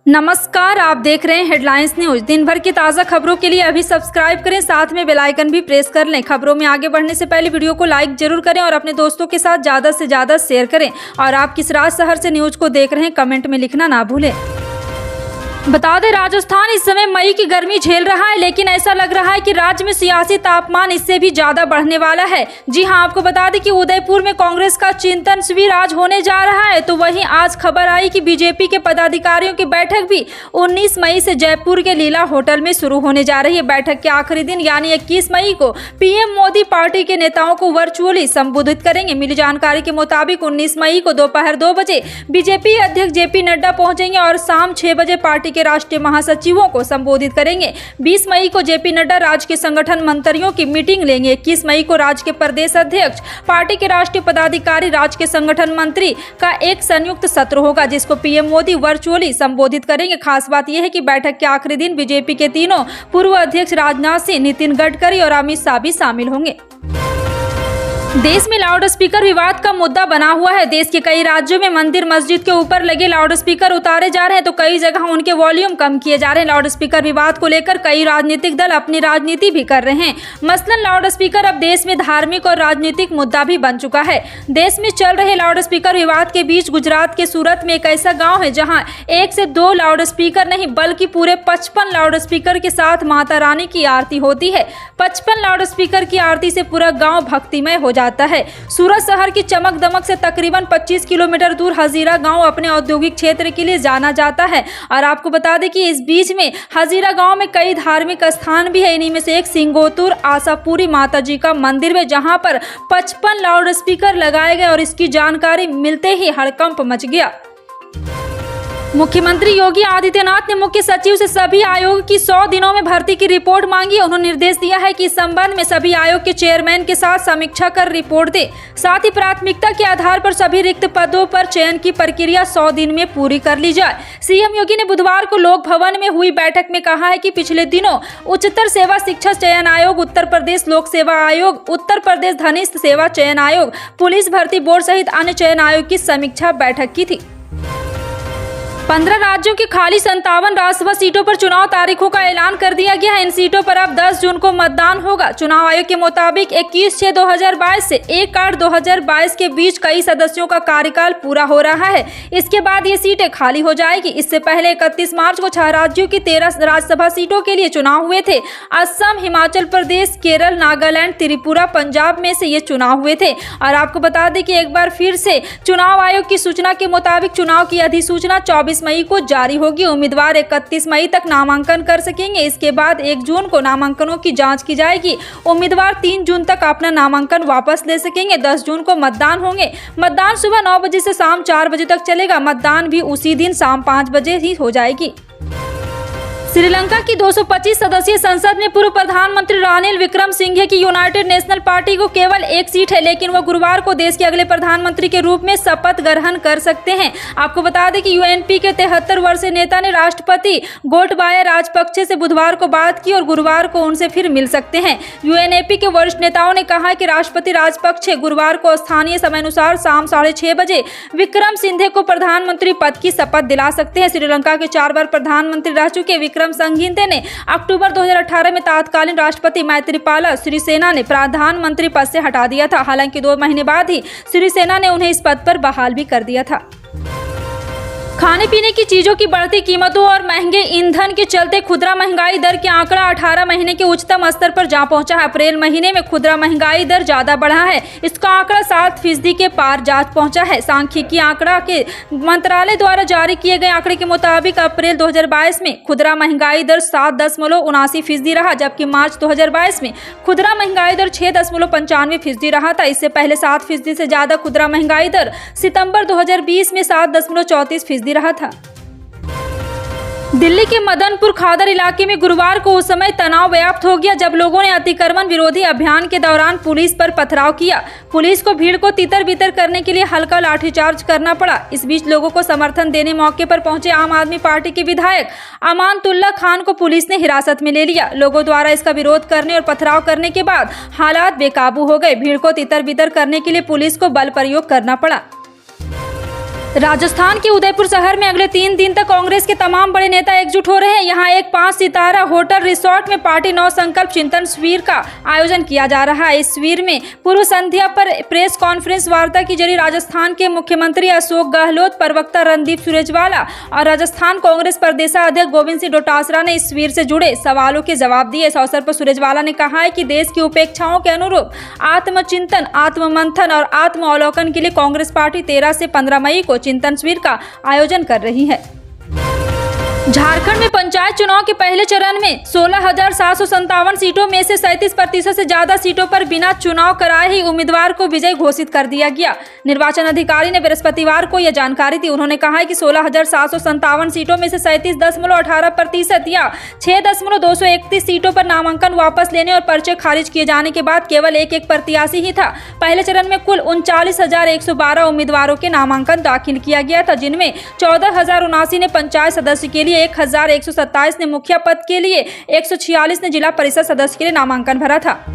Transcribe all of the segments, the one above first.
नमस्कार, आप देख रहे हैं हेडलाइंस न्यूज। दिन भर की ताज़ा खबरों के लिए अभी सब्सक्राइब करें, साथ में बेल आइकन भी प्रेस कर लें। खबरों में आगे बढ़ने से पहले वीडियो को लाइक जरूर करें और अपने दोस्तों के साथ ज़्यादा से ज़्यादा शेयर करें। और आप किस राज्य शहर से न्यूज को देख रहे हैं, कमेंट में लिखना ना भूलें। बता दें, राजस्थान इस समय मई की गर्मी झेल रहा है, लेकिन ऐसा लग रहा है कि राज्य में सियासी तापमान इससे भी ज्यादा बढ़ने वाला है। जी हां, आपको बता दें कि उदयपुर में कांग्रेस का चिंतन शिविर आज होने जा रहा है। तो वहीं आज खबर आई कि बीजेपी के पदाधिकारियों की बैठक भी 19 मई से जयपुर के लीला होटल में शुरू होने जा रही है। बैठक के आखिरी दिन यानी 21 मई को पीएम मोदी पार्टी के नेताओं को वर्चुअली संबोधित करेंगे। मिली जानकारी के मुताबिक 19 मई को दोपहर 2 बजे बीजेपी अध्यक्ष जेपी नड्डा पहुंचेंगे और शाम 6 बजे पार्टी के राष्ट्रीय महासचिवों को संबोधित करेंगे। 20 मई को जेपी नड्डा राज्य के संगठन मंत्रियों की मीटिंग लेंगे। 21 मई को राज्य के प्रदेश अध्यक्ष, पार्टी के राष्ट्रीय पदाधिकारी, राज्य के संगठन मंत्री का एक संयुक्त सत्र होगा, जिसको पीएम मोदी वर्चुअली संबोधित करेंगे। खास बात यह है कि बैठक के आखिरी दिन बीजेपी के तीनों पूर्व अध्यक्ष राजनाथ सिंह, नितिन गडकरी और अमित शाह भी शामिल होंगे। देश में लाउड स्पीकर विवाद का मुद्दा बना हुआ है। देश के कई राज्यों में मंदिर मस्जिद के ऊपर लगे लाउड स्पीकर उतारे जा रहे हैं, तो कई जगह उनके वॉल्यूम कम किए जा रहे हैं। लाउड स्पीकर विवाद को लेकर कई राजनीतिक दल अपनी राजनीति भी कर रहे हैं। मसलन लाउड स्पीकर अब देश में धार्मिक और राजनीतिक मुद्दा भी बन चुका है। देश में चल रहे लाउड स्पीकर विवाद के बीच गुजरात के सूरत में एक ऐसा गाँव है जहाँ 1 से 2 लाउड स्पीकर नहीं बल्कि पूरे 55 लाउड स्पीकर के साथ माता रानी की आरती होती है। 55 लाउड स्पीकर की आरती से पूरा गाँव भक्तिमय हो जाता है। सूरत शहर की चमक दमक से तकरीबन 25 किलोमीटर दूर हजीरा गांव अपने औद्योगिक क्षेत्र के लिए जाना जाता है। और आपको बता दें कि इस बीच में हजीरा गांव में कई धार्मिक स्थान भी है। इन्हीं में से एक सिंगोतुर आशापुरी माता जी का मंदिर है, जहां पर 55 लाउड स्पीकर लगाए गए और इसकी जानकारी मिलते ही हड़कंप मच गया। मुख्यमंत्री योगी आदित्यनाथ ने मुख्य सचिव से सभी आयोग की 100 दिनों में भर्ती की रिपोर्ट मांगी। उन्होंने निर्देश दिया है कि इस संबंध में सभी आयोग के चेयरमैन के साथ समीक्षा कर रिपोर्ट दे। साथ ही प्राथमिकता के आधार पर सभी रिक्त पदों पर चयन की प्रक्रिया 100 दिन में पूरी कर ली जाए। सीएम योगी ने बुधवार को लोक भवन में हुई बैठक में कहा है कि पिछले दिनों उच्चतर सेवा शिक्षा चयन आयोग, उत्तर प्रदेश लोक सेवा आयोग, उत्तर प्रदेश धनिष्ठ सेवा चयन आयोग, पुलिस भर्ती बोर्ड सहित अन्य चयन आयोग की समीक्षा बैठक की थी। 15 राज्यों की खाली 57 राज्यसभा सीटों पर चुनाव तारीखों का ऐलान कर दिया गया है। इन सीटों पर अब 10 जून को मतदान होगा। चुनाव आयोग के मुताबिक 21/6/2022 से 1/8/2022 के बीच कई सदस्यों का कार्यकाल पूरा हो रहा है। इसके बाद ये सीटें खाली हो जाएगी। इससे पहले 31 मार्च को 6 राज्यों की 13 राज्यसभा सीटों के लिए चुनाव हुए थे। असम, हिमाचल प्रदेश, केरल, नागालैंड, त्रिपुरा, पंजाब में से ये चुनाव हुए थे। और आपको बता दें कि एक बार फिर से चुनाव आयोग की सूचना के मुताबिक चुनाव की अधिसूचना 24 मई को जारी होगी। उम्मीदवार 31 मई तक नामांकन कर सकेंगे। इसके बाद 1 जून को नामांकनों की जांच की जाएगी। उम्मीदवार 3 जून तक अपना नामांकन वापस ले सकेंगे। 10 जून को मतदान होंगे। मतदान सुबह 9 बजे से शाम 4 बजे तक चलेगा। मतदान भी उसी दिन शाम 5 बजे ही हो जाएगी। श्रीलंका की 225 सदस्यीय संसद में पूर्व प्रधानमंत्री रानिल विक्रमसिंघे की यूनाइटेड नेशनल पार्टी को केवल 1 सीट है, लेकिन वह गुरुवार को देश के अगले प्रधानमंत्री के रूप में शपथ ग्रहण कर सकते हैं। आपको बता दें कि यूएनपी के 73 वर्षीय नेता ने राष्ट्रपति गोटबाया राजपक्षे से बुधवार को बात की और गुरुवार को उनसे फिर मिल सकते हैं। यूएनपी के वरिष्ठ नेताओं ने कहा कि राष्ट्रपति राजपक्षे गुरुवार को स्थानीय समय अनुसार शाम 6:30 बजे विक्रमसिंघे को प्रधानमंत्री पद की शपथ दिला सकते हैं। श्रीलंका के 4 बार प्रधानमंत्री रह चुके विक्रमसिंघे ने अक्टूबर 2018 में तत्कालीन राष्ट्रपति मैत्रीपाला सिरिसेना ने प्रधानमंत्री पद से हटा दिया था। हालांकि 2 महीने बाद ही सिरिसेना ने उन्हें इस पद पर बहाल भी कर दिया था। खाने पीने की चीजों की बढ़ती कीमतों और महंगे ईंधन के चलते खुदरा महंगाई दर के आंकड़ा 18 महीने के उच्चतम स्तर पर जा पहुंचा है। अप्रैल महीने में खुदरा महंगाई दर ज्यादा बढ़ा है। इसका आंकड़ा 7% के पार जा पहुंचा है। सांख्यिकी आंकड़ा के मंत्रालय द्वारा जारी किए गए आंकड़े के मुताबिक अप्रैल 2022 में खुदरा महंगाई दर 7.79% रहा, जबकि मार्च 2022 में खुदरा महंगाई दर 6.95% रहा था। इससे पहले 7% से ज्यादा खुदरा महंगाई दर सितंबर 2020 में 7.34% रहा था। दिल्ली के मदनपुर खादर इलाके में गुरुवार को उस समय तनाव व्याप्त हो गया जब लोगों ने अतिक्रमण विरोधी अभियान के दौरान पुलिस पर पथराव किया। पुलिस को भीड़ को तितर बितर करने के लिए हल्का लाठीचार्ज करना पड़ा। इस बीच लोगों को समर्थन देने मौके पर पहुंचे आम आदमी पार्टी के विधायक अमानतुल्लाह खान को पुलिस ने हिरासत में ले लिया। लोगों द्वारा इसका विरोध करने और पथराव करने के बाद हालात बेकाबू हो गए। भीड़ को तितर बितर करने के लिए पुलिस को बल प्रयोग करना पड़ा। राजस्थान के उदयपुर शहर में अगले 3 दिन तक कांग्रेस के तमाम बड़े नेता एकजुट हो रहे हैं। यहां एक 5 सितारा होटल रिसोर्ट में पार्टी नव संकल्प चिंतन शिविर का आयोजन किया जा रहा है। इस शिविर में पूर्व संध्या पर प्रेस कॉन्फ्रेंस वार्ता की जरिए राजस्थान के मुख्यमंत्री अशोक गहलोत, प्रवक्ता रणदीप सुरजेवाला और राजस्थान कांग्रेस प्रदेशाध्यक्ष गोविंद सिंह डोटासरा ने इस शिविर से जुड़े सवालों के जवाब दिए। इस अवसर पर सुरजेवाला ने कहा है कि देश की उपेक्षाओं के अनुरूप आत्मचिंतन, आत्ममंथन और आत्मावलोकन के लिए कांग्रेस पार्टी 13 से 15 मई को चिंतन शिविर का आयोजन कर रही है। झारखंड में पंचायत चुनाव के पहले चरण में 16,757 सीटों में से 37% से ज्यादा सीटों पर बिना चुनाव कराए ही उम्मीदवार को विजयी घोषित कर दिया गया। निर्वाचन अधिकारी ने बृहस्पतिवार को यह जानकारी दी। उन्होंने कहा है कि 16,757 सीटों में से 37.18% या 6,231 सीटों पर नामांकन वापस लेने और पर्चे खारिज किए जाने के बाद केवल एक प्रत्याशी ही था। पहले चरण में कुल 39,112 उम्मीदवारों के नामांकन दाखिल किया गया था, जिनमें 14,079 ने पंचायत सदस्य के लिए, 1,127 ने मुखिया पद के लिए, 146 ने जिला परिषद सदस्य के लिए नामांकन भरा था।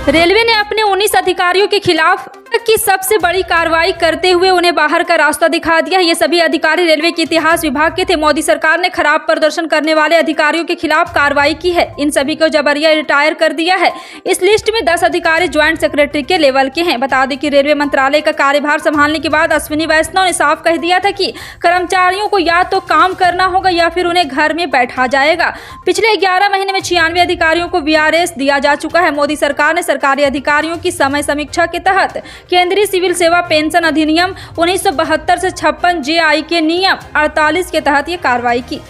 रेलवे ने अपने 19 अधिकारियों के खिलाफ की सबसे बड़ी कार्रवाई करते हुए उन्हें बाहर का रास्ता दिखा दिया। ये सभी अधिकारी रेलवे के इतिहास विभाग के थे। मोदी सरकार ने खराब प्रदर्शन करने वाले अधिकारियों के खिलाफ कार्रवाई की है। इन सभी को जबरिया रिटायर कर दिया है। इस लिस्ट में 10 अधिकारी ज्वाइंट सेक्रेटरी के लेवल के हैं। बता दें कि रेलवे मंत्रालय का कार्यभार संभालने के बाद अश्विनी वैष्णव ने साफ कह दिया था कि कर्मचारियों को या तो काम करना होगा या फिर उन्हें घर में बैठा जाएगा। पिछले 11 महीने में 96 अधिकारियों को VRS दिया जा चुका है। मोदी सरकार ने सरकारी अधिकारियों की समय समीक्षा के तहत केंद्रीय सिविल सेवा पेंशन अधिनियम 1972 से 56 JI के नियम 48 के तहत ये कार्रवाई की।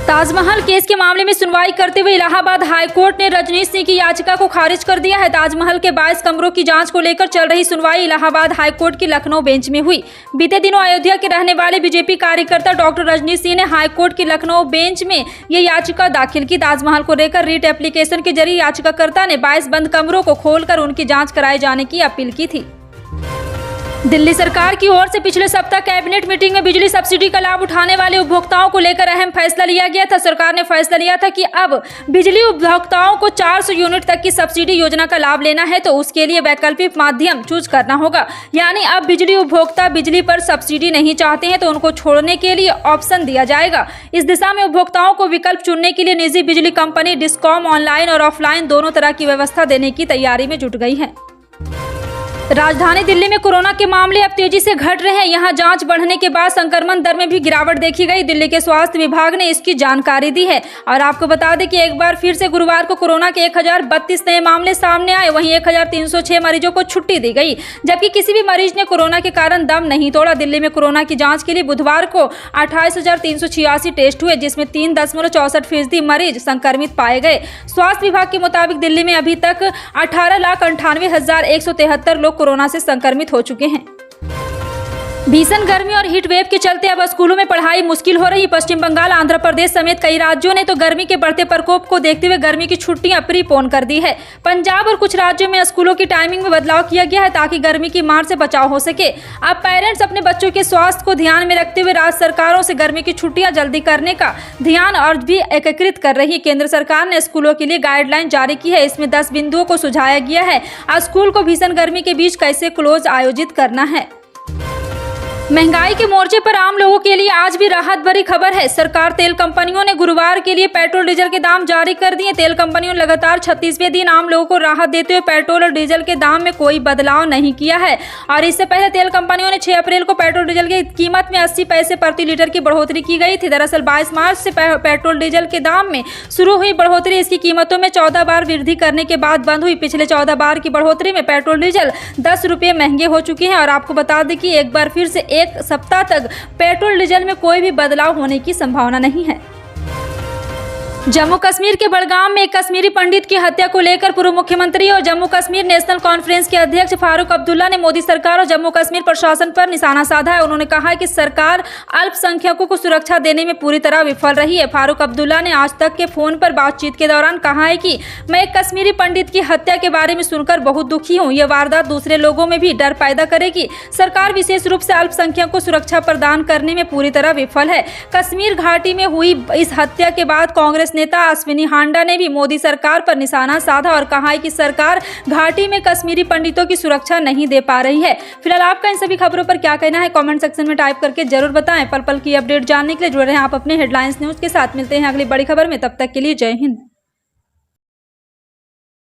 ताजमहल केस के मामले में सुनवाई करते हुए इलाहाबाद हाईकोर्ट ने रजनीश सिंह की याचिका को खारिज कर दिया है। ताजमहल के 22 कमरों की जांच को लेकर चल रही सुनवाई इलाहाबाद हाईकोर्ट की लखनऊ बेंच में हुई। बीते दिनों अयोध्या के रहने वाले बीजेपी कार्यकर्ता डॉक्टर रजनीश सिंह ने हाईकोर्ट की लखनऊ बेंच में ये याचिका दाखिल की। ताजमहल को लेकर रीट एप्लीकेशन के जरिए याचिकाकर्ता ने 22 बंद कमरों को खोलकर उनकी जाँच कराए जाने की अपील की थी। दिल्ली सरकार की ओर से पिछले सप्ताह कैबिनेट मीटिंग में बिजली सब्सिडी का लाभ उठाने वाले उपभोक्ताओं को लेकर अहम फैसला लिया गया था। सरकार ने फैसला लिया था कि अब बिजली उपभोक्ताओं को 400 यूनिट तक की सब्सिडी योजना का लाभ लेना है तो उसके लिए वैकल्पिक माध्यम चूज करना होगा। यानी अब बिजली उपभोक्ता बिजली पर सब्सिडी नहीं चाहते हैं तो उनको छोड़ने के लिए ऑप्शन दिया जाएगा। इस दिशा में उपभोक्ताओं को विकल्प चुनने के लिए निजी बिजली कंपनी डिस्कॉम ऑनलाइन और ऑफलाइन दोनों तरह की व्यवस्था देने की तैयारी में जुट गई है। राजधानी दिल्ली में कोरोना के मामले अब तेजी से घट रहे हैं। यहां जांच बढ़ने के बाद संक्रमण दर में भी गिरावट देखी गई। दिल्ली के स्वास्थ्य विभाग ने इसकी जानकारी दी है। और आपको बता दें कि एक बार फिर से गुरुवार को कोरोना के 1032 नए मामले सामने आए। वहीं 1306 मरीजों को छुट्टी दी गई, जबकि किसी भी मरीज ने कोरोना के कारण दम नहीं तोड़ा। दिल्ली में कोरोना की जाँच के लिए बुधवार को 28,386 टेस्ट हुए, जिसमें 3.64% मरीज संक्रमित पाए गए। स्वास्थ्य विभाग के मुताबिक दिल्ली में अभी तक 18,98,173 लोग कोरोना से संक्रमित हो चुके हैं। भीषण गर्मी और हीट वेव के चलते अब स्कूलों में पढ़ाई मुश्किल हो रही। पश्चिम बंगाल, आंध्र प्रदेश समेत कई राज्यों ने तो गर्मी के बढ़ते प्रकोप को देखते हुए गर्मी की छुट्टियां प्रीपोन कर दी है। पंजाब और कुछ राज्यों में स्कूलों की टाइमिंग में बदलाव किया गया है ताकि गर्मी की मार से बचाव हो सके। अब पेरेंट्स अपने बच्चों के स्वास्थ्य को ध्यान में रखते हुए राज्य सरकारों से गर्मी की छुट्टियां जल्दी करने का ध्यान और भी एकत्रित कर रही है। केंद्र सरकार ने स्कूलों के लिए गाइडलाइन जारी की है। इसमें 10 बिंदुओं को सुझाया गया है। स्कूल को भीषण गर्मी के बीच कैसे क्लोज आयोजित करना है। महंगाई के मोर्चे पर आम लोगों के लिए आज भी राहत भरी खबर है। सरकार तेल कंपनियों ने गुरुवार के लिए पेट्रोल डीजल के दाम जारी कर दिए। तेल कंपनियों ने लगातार 36वें दिन आम लोगों को राहत देते हुए पेट्रोल और डीजल के दाम में कोई बदलाव नहीं किया है। और इससे पहले तेल कंपनियों ने 6 अप्रैल को पेट्रोल डीजल की कीमत में 80 पैसे प्रति लीटर की बढ़ोतरी की गई थी। दरअसल 22 मार्च से पेट्रोल डीजल के दाम में शुरू हुई बढ़ोतरी इसकी कीमतों में 14 बार वृद्धि करने के बाद बंद हुई। पिछले 14 बार की बढ़ोतरी में पेट्रोल डीजल 10 रुपये महंगे हो चुके हैं। और आपको बता दें कि एक बार फिर से एक सप्ताह तक पेट्रोल डीजल में कोई भी बदलाव होने की संभावना नहीं है। जम्मू कश्मीर के बड़गाम में एक कश्मीरी पंडित की हत्या को लेकर पूर्व मुख्यमंत्री और जम्मू कश्मीर नेशनल कॉन्फ्रेंस के अध्यक्ष फारूक अब्दुल्ला ने मोदी सरकार और जम्मू कश्मीर प्रशासन पर निशाना साधा है। उन्होंने कहा है कि सरकार अल्पसंख्यकों को सुरक्षा देने में पूरी तरह विफल रही है। फारूक अब्दुल्ला ने आज तक के फोन पर बातचीत के दौरान कहा है कि मैं एक कश्मीरी पंडित की हत्या के बारे में सुनकर बहुत दुखी हूँ। यह वारदात दूसरे लोगों में भी डर पैदा करेगी। सरकार विशेष रूप से अल्पसंख्यकों को सुरक्षा प्रदान करने में पूरी तरह विफल है। कश्मीर घाटी में हुई इस हत्या के बाद कांग्रेस नेता अश्विनी हांडा ने भी मोदी सरकार पर निशाना साधा और कहा है कि सरकार घाटी में कश्मीरी पंडितों की सुरक्षा नहीं दे पा रही है। फिलहाल आपका इन सभी खबरों पर क्या कहना है, कमेंट सेक्शन में टाइप करके जरूर बताएं। पल पल की अपडेट जानने के लिए जुड़े रहें आप अपने हेडलाइंस न्यूज के साथ। मिलते हैं अगली बड़ी खबर में, तब तक के लिए जय हिंद।